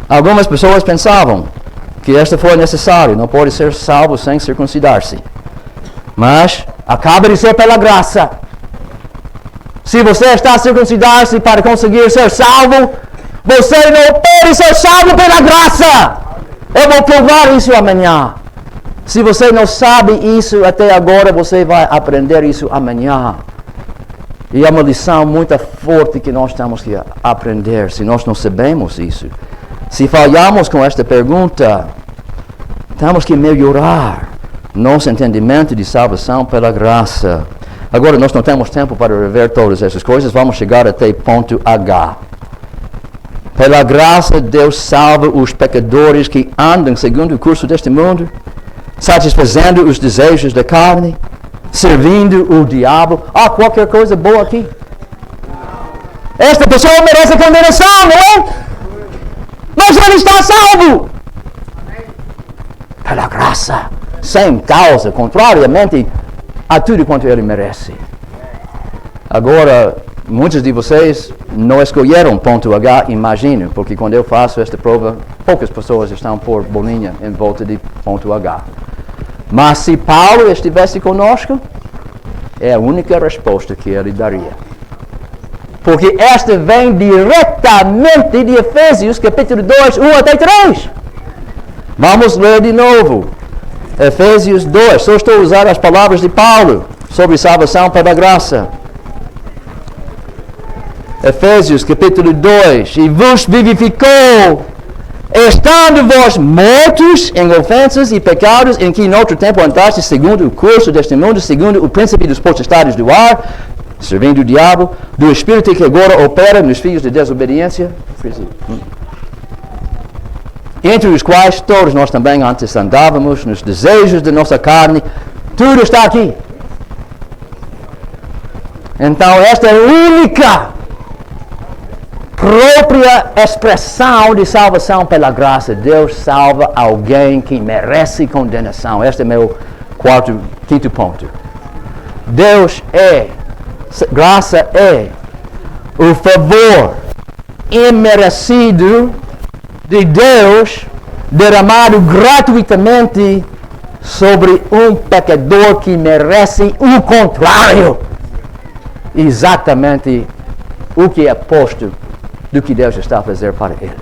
Algumas pessoas pensavam que esta foi necessário, não pode ser salvo sem circuncidar-se. Mas acaba de ser pela graça. Se você está a circuncidar-se para conseguir ser salvo, você não pode ser salvo pela graça. Eu vou provar isso amanhã. Se você não sabe isso até agora, você vai aprender isso amanhã. E é uma lição muito forte que nós temos que aprender, se nós não sabemos isso. Se falhamos com esta pergunta, temos que melhorar nosso entendimento de salvação pela graça. Agora, nós não temos tempo para rever todas essas coisas, vamos chegar até ponto H. Pela graça, Deus salva os pecadores que andam segundo o curso deste mundo, satisfazendo os desejos da carne, servindo o diabo. Há qualquer coisa boa aqui? Esta pessoa merece condenação, não é? Mas ele está salvo pela graça, sem causa, contrariamente a tudo quanto ele merece. Agora, muitos de vocês não escolheram ponto H, imagino, porque quando eu faço esta prova, poucas pessoas estão por bolinha em volta de ponto H. Mas se Paulo estivesse conosco, é a única resposta que ele daria. Porque esta vem diretamente de Efésios, capítulo 2, 1 até 3. Vamos ler de novo. Efésios 2, só estou a usar as palavras de Paulo sobre salvação pela graça. Efésios capítulo 2, e vos vivificou, estando vós mortos em ofensas e pecados, em que noutro tempo andaste segundo o curso deste mundo, segundo o príncipe dos potestades do ar, servindo o diabo, do espírito que agora opera nos filhos de desobediência, entre os quais todos nós também antes andávamos nos desejos da nossa carne. Tudo está aqui. Então esta é a única própria expressão de salvação pela graça. Deus salva alguém que merece condenação. Este é meu quinto ponto. Graça é o favor imerecido de Deus derramado gratuitamente sobre um pecador que merece o contrário. Exatamente o que é posto do que Deus está a fazer para ele.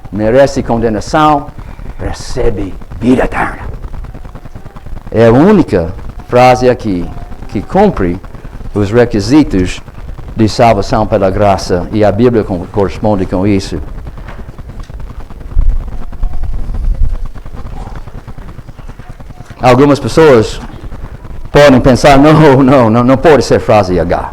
Merece condenação, recebe vida eterna. É a única frase aqui que cumpre os requisitos de salvação pela graça, e a Bíblia corresponde com isso. Algumas pessoas podem pensar, não pode ser frase H.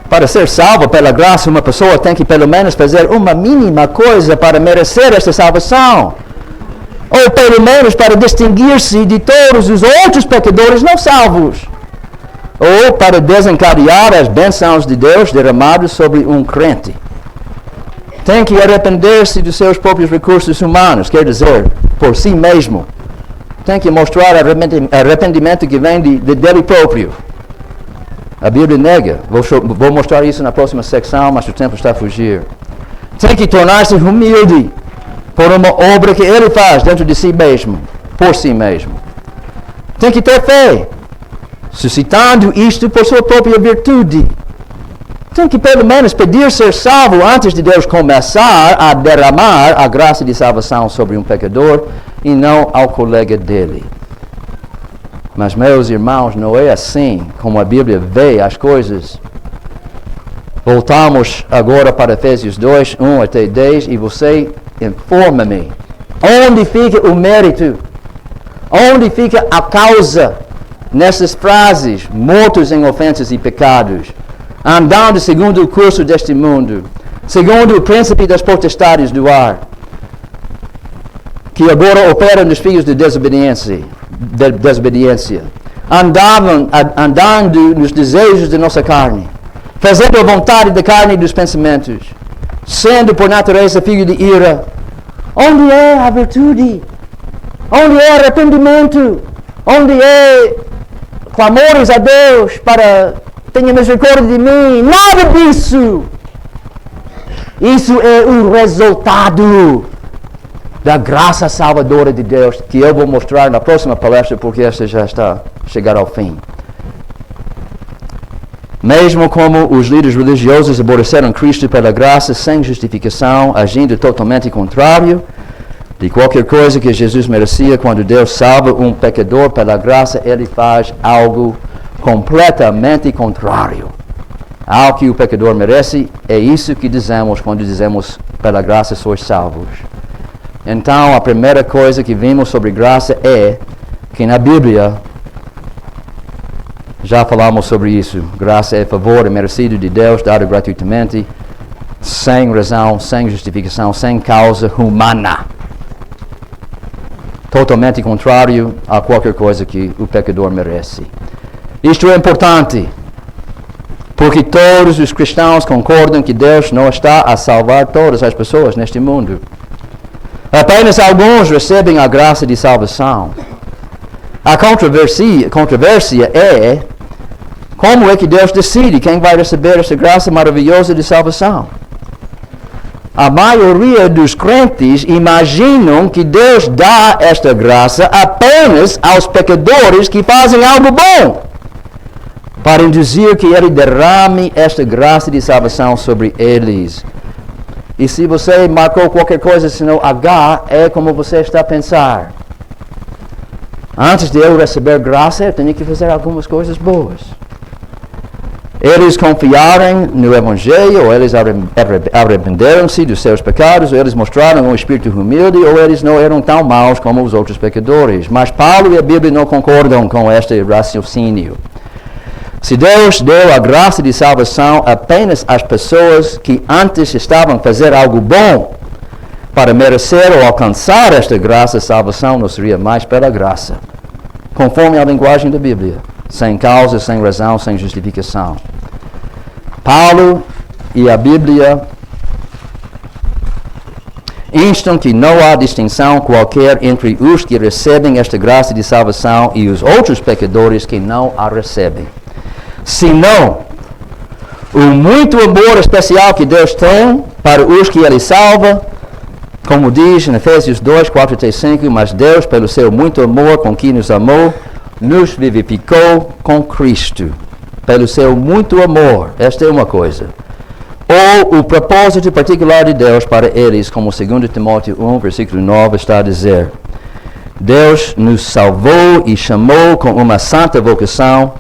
Para ser salvo pela graça, uma pessoa tem que pelo menos fazer uma mínima coisa para merecer esta salvação. ou pelo menos para distinguir-se de todos os outros pecadores não salvos, ou para desencadear as bênçãos de Deus derramadas sobre um crente. Tem que arrepender-se dos seus próprios recursos humanos, quer dizer, por si mesmo. Tem que mostrar arrependimento que vem dele próprio. A Bíblia nega. Vou mostrar isso na próxima secção, mas o tempo está a fugir. Tem que tornar-se humilde por uma obra que ele faz dentro de si mesmo, por si mesmo. Tem que ter fé, suscitando isto por sua própria virtude. Tem que pelo menos pedir ser salvo antes de Deus começar a derramar a graça de salvação sobre um pecador e não ao colega dele. Mas, meus irmãos, não é assim como a Bíblia vê as coisas. Voltamos agora para Efésios 2, 1 até 10, e você informa-me. Onde fica o mérito? Onde fica a causa nessas frases? Mortos em ofensas e pecados, andando segundo o curso deste mundo, segundo o príncipe das potestades do ar, que agora opera nos filhos de desobediência, andando nos desejos de nossa carne, fazendo a vontade da carne e dos pensamentos, sendo por natureza filho de ira. Onde é a virtude? Onde é arrependimento? Onde é clamores a Deus para tenha misericórdia de mim? Nada disso! Isso é o resultado da graça salvadora de Deus, que eu vou mostrar na próxima palestra, porque esta já está a chegar ao fim. Mesmo como os líderes religiosos aborreceram Cristo pela graça sem justificação, agindo totalmente contrário de qualquer coisa que Jesus merecia, quando Deus salva um pecador pela graça, ele faz algo completamente contrário ao que o pecador merece. É isso que dizemos quando dizemos pela graça sois salvos. Então, a primeira coisa que vimos sobre graça é que na Bíblia, já falamos sobre isso, graça é favor merecido de Deus, dado gratuitamente, sem razão, sem justificação, sem causa humana. Totalmente contrário a qualquer coisa que o pecador merece. Isto é importante, porque todos os cristãos concordam que Deus não está a salvar todas as pessoas neste mundo. Apenas alguns recebem a graça de salvação. A controvérsia é como é que Deus decide quem vai receber essa graça maravilhosa de salvação. A maioria dos crentes imaginam que Deus dá esta graça apenas aos pecadores que fazem algo bom, para induzir que Ele derrame esta graça de salvação sobre eles. E se você marcou qualquer coisa senão H, é como você está a pensar. Antes de eu receber graça, eu tenho que fazer algumas coisas boas. Eles confiarem no Evangelho, ou eles arrependeram-se dos seus pecados, ou eles mostraram um espírito humilde, ou eles não eram tão maus como os outros pecadores. Mas Paulo e a Bíblia não concordam com este raciocínio. Se Deus deu a graça de salvação apenas às pessoas que antes estavam a fazer algo bom para merecer ou alcançar esta graça, a salvação não seria mais pela graça, conforme a linguagem da Bíblia, sem causa, sem razão, sem justificação. Paulo e a Bíblia instam que não há distinção qualquer entre os que recebem esta graça de salvação e os outros pecadores que não a recebem. Senão, o muito amor especial que Deus tem para os que Ele salva, como diz em Efésios 2, 4 até 5, mas Deus, pelo seu muito amor com que nos amou, nos vivificou com Cristo. Pelo seu muito amor, esta é uma coisa. Ou o propósito particular de Deus para eles, como 2 Timóteo 1, versículo 9, está a dizer: Deus nos salvou e chamou com uma santa vocação,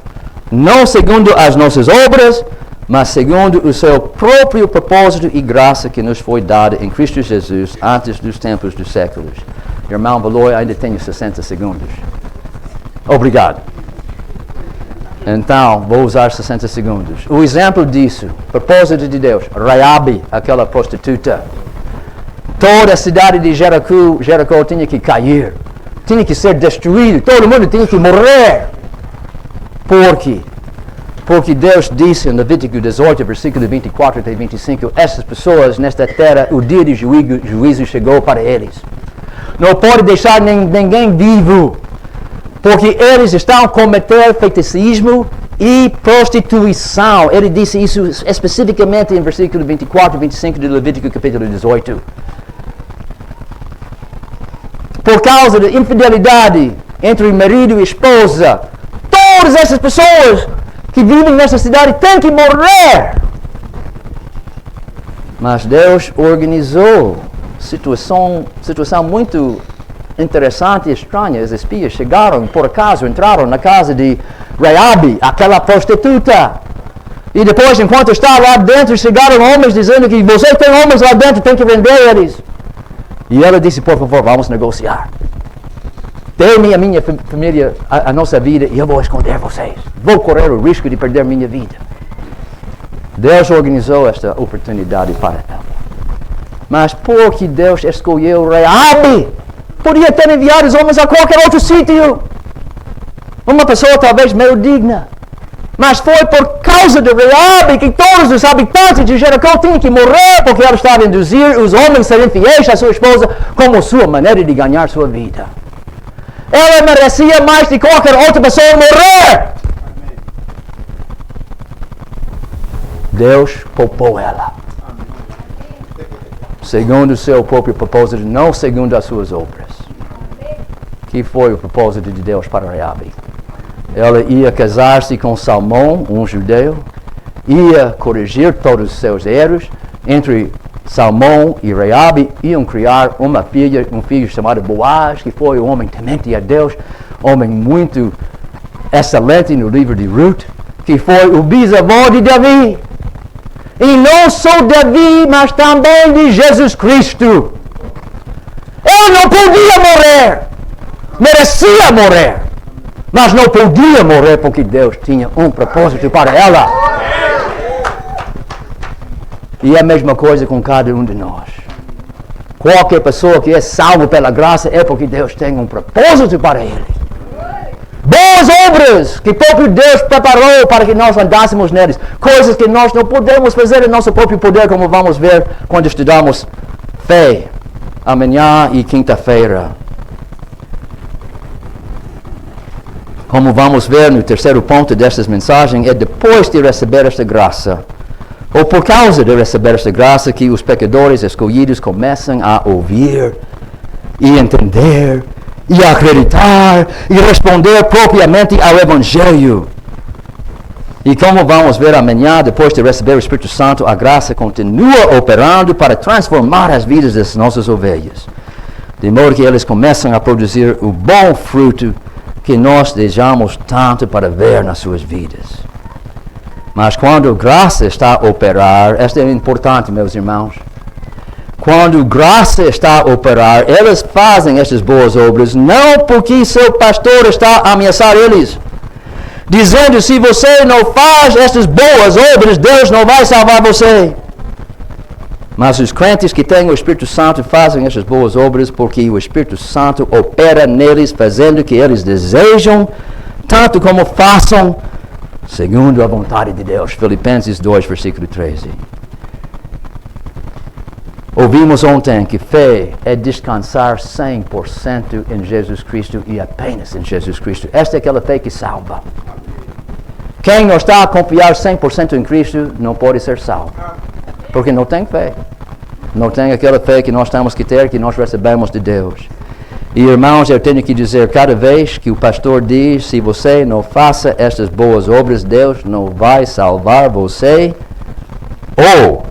não segundo as nossas obras, mas segundo o seu próprio propósito e graça que nos foi dada em Cristo Jesus antes dos tempos dos séculos. Irmão Valor, ainda tenho 60 segundos. Obrigado. Então, vou usar 60 segundos. O exemplo disso, propósito de Deus, Raabe, aquela prostituta. Toda a cidade de Jericó tinha que cair. Tinha que ser destruída. Todo mundo tinha que morrer. Por quê? Porque Deus disse em Levítico 18, versículo 24 até 25, essas pessoas nesta terra, o dia de juízo chegou para eles. Não pode deixar ninguém vivo, porque eles estão cometendo feitiçismo e prostituição. Ele disse isso especificamente em versículo 24 e 25 de Levítico capítulo 18. Por causa da infidelidade entre marido e esposa, todas essas pessoas que vivem nessa cidade têm que morrer. Mas Deus organizou situação muito interessante e estranha. Os espias chegaram, por acaso, entraram na casa de Raabe, aquela prostituta. E depois, enquanto estava lá dentro, chegaram homens dizendo que você tem homens lá dentro, tem que vender eles. E ela disse, por favor, vamos negociar. Dê-me a minha família, a nossa vida, e eu vou esconder vocês. Vou correr o risco de perder minha vida. Deus organizou esta oportunidade para ela. Mas por que Deus escolheu Raabe? Podia ter enviado os homens a qualquer outro sítio. Uma pessoa talvez meio digna. Mas foi por causa de Raabe que todos os habitantes de Jericó tinham que morrer, porque ela estava a induzir os homens a serem fiéis à sua esposa como sua maneira de ganhar sua vida. Ela merecia mais de qualquer outra pessoa morrer. Deus poupou ela. Segundo o seu próprio propósito, não segundo as suas obras. Que foi o propósito de Deus para Raabe? Ela ia casar-se com Salmão, um judeu, ia corrigir todos os seus erros. Entre Salmão e Raabe iam criar um filho chamado Boaz, que foi um homem temente a Deus, homem muito excelente no livro de Ruth, que foi o bisavô de Davi. E não só Davi, mas também de Jesus Cristo. Ele não podia morrer, merecia morrer, mas não podia morrer porque Deus tinha um propósito para ela. E é a mesma coisa com cada um de nós. Qualquer pessoa que é salvo pela graça é porque Deus tem um propósito para ele. Boas obras que o próprio Deus preparou para que nós andássemos neles. Coisas que nós não podemos fazer em nosso próprio poder, como vamos ver quando estudamos fé, amanhã e quinta-feira. Como vamos ver no terceiro ponto desta mensagem, é depois de receber esta graça, ou por causa de receber esta graça, que os pecadores escolhidos começam a ouvir e entender e acreditar e responder propriamente ao Evangelho. E como vamos ver amanhã, depois de receber o Espírito Santo, a graça continua operando para transformar as vidas das nossas ovelhas, de modo que eles começam a produzir o bom fruto que nós desejamos tanto para ver nas suas vidas. Mas quando a graça está a operar, isto é importante, meus irmãos. Quando graça está a operar, eles fazem estas boas obras, não porque seu pastor está a ameaçar eles, dizendo, se você não faz estas boas obras, Deus não vai salvar você. Mas os crentes que têm o Espírito Santo fazem estas boas obras porque o Espírito Santo opera neles, fazendo o que eles desejam, tanto como façam, segundo a vontade de Deus. Filipenses 2, versículo 13. Ouvimos ontem que fé é descansar 100% em Jesus Cristo e apenas em Jesus Cristo. Esta é aquela fé que salva. Quem não está a confiar 100% em Cristo não pode ser salvo, porque não tem fé. Não tem aquela fé que nós temos que ter, que nós recebemos de Deus. E irmãos, eu tenho que dizer, cada vez que o pastor diz, se você não faça estas boas obras, Deus não vai salvar você. Ou,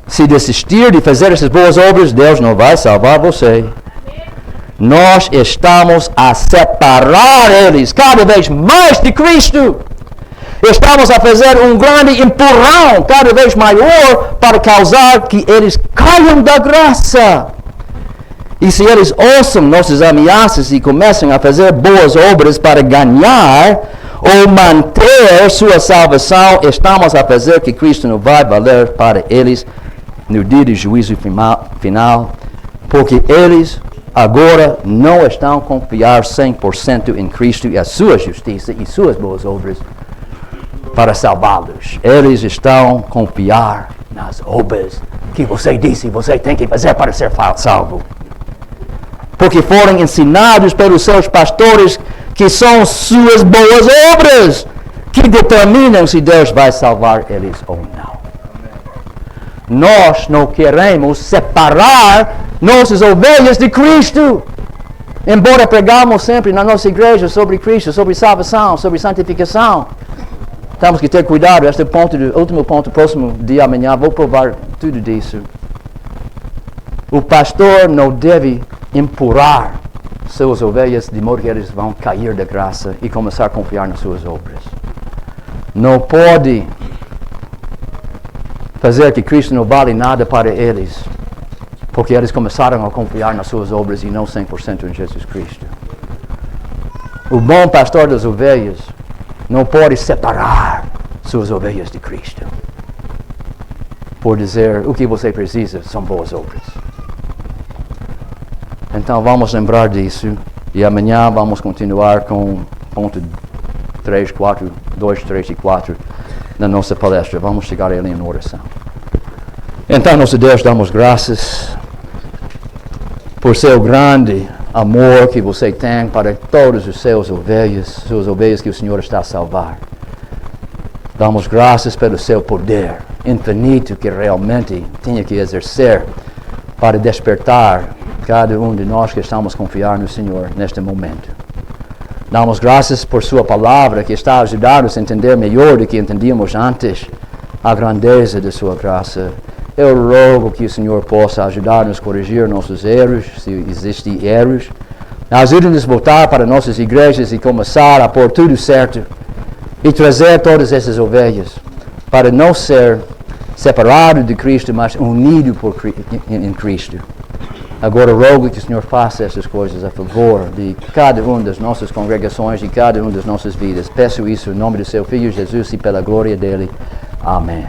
se desistir de fazer essas boas obras, Deus não vai salvar você. Nós estamos a separar eles cada vez mais de Cristo. Estamos a fazer um grande empurrão cada vez maior para causar que eles caiam da graça. E se eles ouçam nossas ameaças e começam a fazer boas obras para ganhar ou manter sua salvação, estamos a fazer que Cristo não vai valer para eles no dia do juízo final, Porque eles agora não estão a confiar 100% em Cristo e a sua justiça e suas boas obras para salvá-los. Eles estão a confiar nas obras que você disse você tem que fazer para ser salvo. Porque foram ensinados pelos seus pastores que são suas boas obras que determinam se Deus vai salvar eles ou não. Nós não queremos separar nossas ovelhas de Cristo. Embora pregamos sempre na nossa igreja sobre Cristo, sobre salvação, sobre santificação, temos que ter cuidado. Este ponto, último ponto, próximo dia amanhã, vou provar tudo disso. O pastor não deve empurrar suas ovelhas de modo que eles vão cair da graça e começar a confiar nas suas obras. Não pode fazer que Cristo não vale nada para eles, porque eles começaram a confiar nas suas obras e não 100% em Jesus Cristo. O bom pastor das ovelhas não pode separar suas ovelhas de Cristo por dizer o que você precisa são boas obras. Então vamos lembrar disso e amanhã vamos continuar com ponto 3, 4, 2, 3 e 4 na nossa palestra. Vamos chegar a ele em oração. Então, nosso Deus, damos graças por seu grande amor que você tem para todas as suas ovelhas que o Senhor está a salvar. Damos graças pelo seu poder infinito que realmente tinha que exercer para despertar cada um de nós que estamos a confiar no Senhor neste momento. Damos graças por sua palavra que está a ajudar-nos a entender melhor do que entendíamos antes a grandeza de sua graça. Eu rogo que o Senhor possa ajudar-nos a corrigir nossos erros, se existem erros. Ajude-nos a voltar para nossas igrejas e começar a pôr tudo certo e trazer todas essas ovelhas para não ser separado de Cristo, mas unido em Cristo. Agora rogo que o Senhor faça essas coisas a favor de cada uma das nossas congregações e cada uma das nossas vidas. Peço isso em nome do seu Filho Jesus e pela glória dele. Amém.